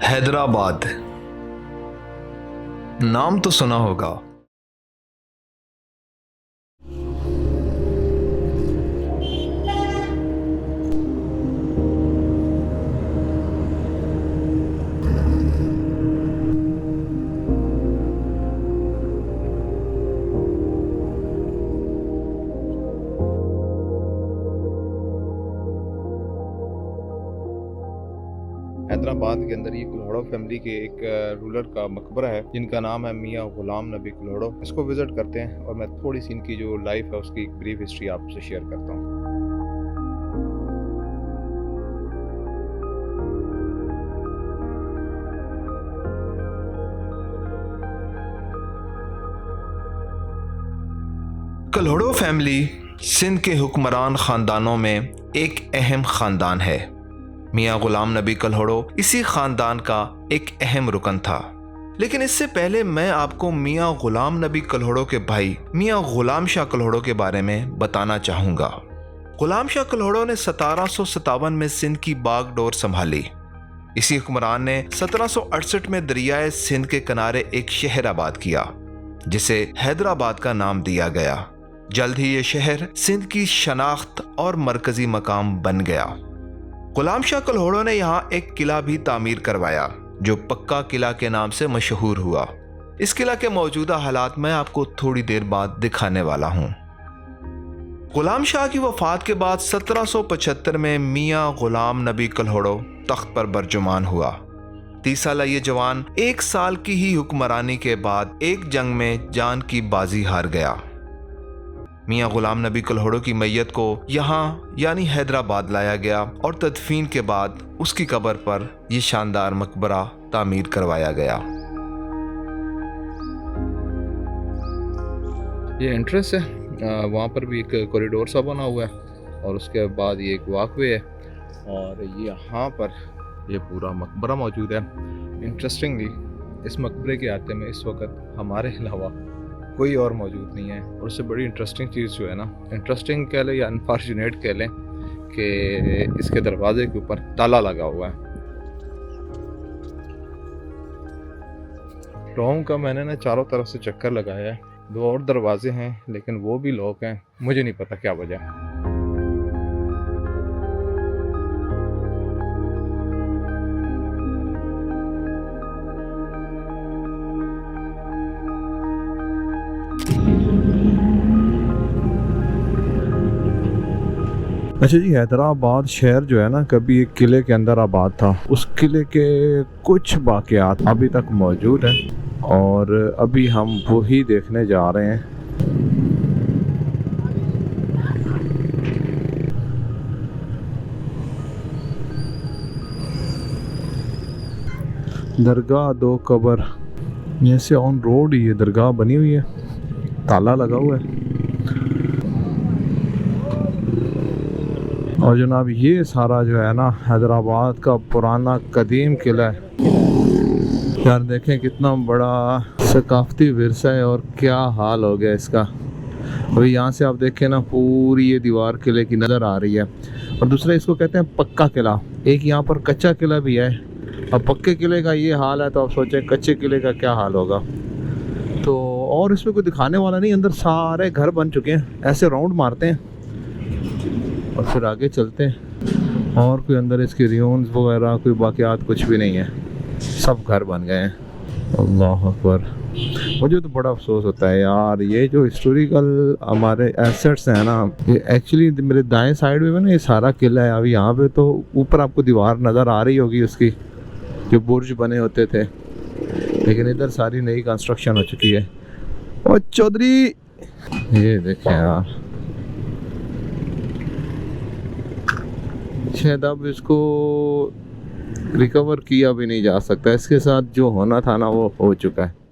हैदराबाद नाम तो सुना होगा। हैदराबाद के अंदर ये कुल्हड़ो फैमिली के एक रूलर का मकबरा है जिनका नाम है मियाँ गुलाम नबी कुल्हड़ो। इसको विजिट करते हैं और मैं थोड़ी सी इनकी जो लाइफ है उसकी एक ब्रीफ हिस्ट्री आपसे शेयर करता हूँ। कुल्हड़ो फैमिली सिंध के हुक्मरान खानदानों में एक अहम खानदान है। मियाँ गुलाम नबी कुल्हड़ो इसी खानदान का एक अहम रुकन था। लेकिन इससे पहले मैं आपको मियाँ गुलाम नबी कुल्हड़ो के भाई मियाँ गुलाम शाह कुल्हड़ो के बारे में बताना चाहूँगा। गुलाम शाह कुल्हड़ो ने 1757 में सिंध की बागडोर संभाली। इसी हुक्मरान ने 1768 में दरियाए सिंध के किनारे एक शहर आबाद किया जिसे हैदराबाद का नाम दिया गया। जल्द ही ये शहर सिंध की शनाख्त और मरकजी मकाम बन गया। गुलाम शाह कुल्हड़ो ने यहाँ एक किला भी तामीर करवाया जो पक्का किला के नाम से मशहूर हुआ। इस किला के मौजूदा हालात मैं आपको थोड़ी देर बाद दिखाने वाला हूँ। गुलाम शाह की वफात के बाद 1775 में मियाँ गुलाम नबी कुल्हड़ो तख्त पर बरजुमान हुआ। 30 साला ये जवान 1 साल की ही हुक्मरानी के बाद एक जंग में जान की बाजी हार गया। मियाँ गुलाम नबी कुल्हड़ो की मैयत को यहाँ यानी हैदराबाद लाया गया और तदफीन के बाद उसकी कब्र पर यह शानदार मकबरा तामीर करवाया गया। ये एंट्रेंस है, वहाँ पर भी एक कॉरिडोर सा बना हुआ है और उसके बाद ये एक वॉकवे है और यहाँ पर ये पूरा मकबरा मौजूद है। इंटरेस्टिंगली इस मकबरे के आते में इस वक्त हमारे अलावा कोई और मौजूद नहीं है। और उससे बड़ी इंटरेस्टिंग चीज़ जो है ना, इंटरेस्टिंग कह लें या अनफॉर्चुनेट कह लें कि इसके दरवाजे के ऊपर ताला लगा हुआ है। रूम का मैंने ना चारों तरफ से चक्कर लगाया है। 2 और दरवाजे हैं लेकिन वो भी लॉक हैं, मुझे नहीं पता क्या वजह है। अच्छा जी, हैदराबाद शहर जो है ना कभी एक किले के अंदर आबाद था। उस किले के कुछ वाक़यात अभी तक मौजूद हैं और अभी हम वही देखने जा रहे हैं। दरगाह 2 कब्र, जैसे ऑन रोड ये दरगाह बनी हुई है, ताला लगा हुआ है। और जनाब ये सारा जो है ना हैदराबाद का पुराना कदीम किला है। यार देखें कितना बड़ा सकाफती विरसा है और क्या हाल हो गया इसका। अभी यहाँ से आप देखें ना पूरी ये दीवार किले की नज़र आ रही है। और दूसरा इसको कहते हैं पक्का किला। एक यहाँ पर कच्चा किला भी है। अब पक्के किले का ये हाल है तो आप सोचें कच्चे किले का क्या हाल होगा। तो और इसमें कोई दिखाने वाला नहीं, अंदर सारे घर बन चुके हैं। ऐसे राउंड मारते हैं और फिर आगे चलते हैं और कोई अंदर इसकी रियून्स वगैरह कोई बाकियात कुछ भी नहीं है, सब घर बन गए हैं। अल्लाह अकबर। मुझे तो बड़ा अफसोस होता है यार, ये जो हिस्टोरिकल हमारे एसेट्स हैं ना, ये एक्चुअली मेरे दाएं साइड में ना ये सारा किला है। अभी यहाँ पे तो ऊपर आपको दीवार नज़र आ रही होगी उसकी, जो बुर्ज बने होते थे, लेकिन इधर सारी नई कंस्ट्रक्शन हो चुकी है। और चौधरी ये देखें यार, शायद अब इसको रिकवर किया भी नहीं जा सकता। इसके साथ जो होना था ना वो हो चुका है।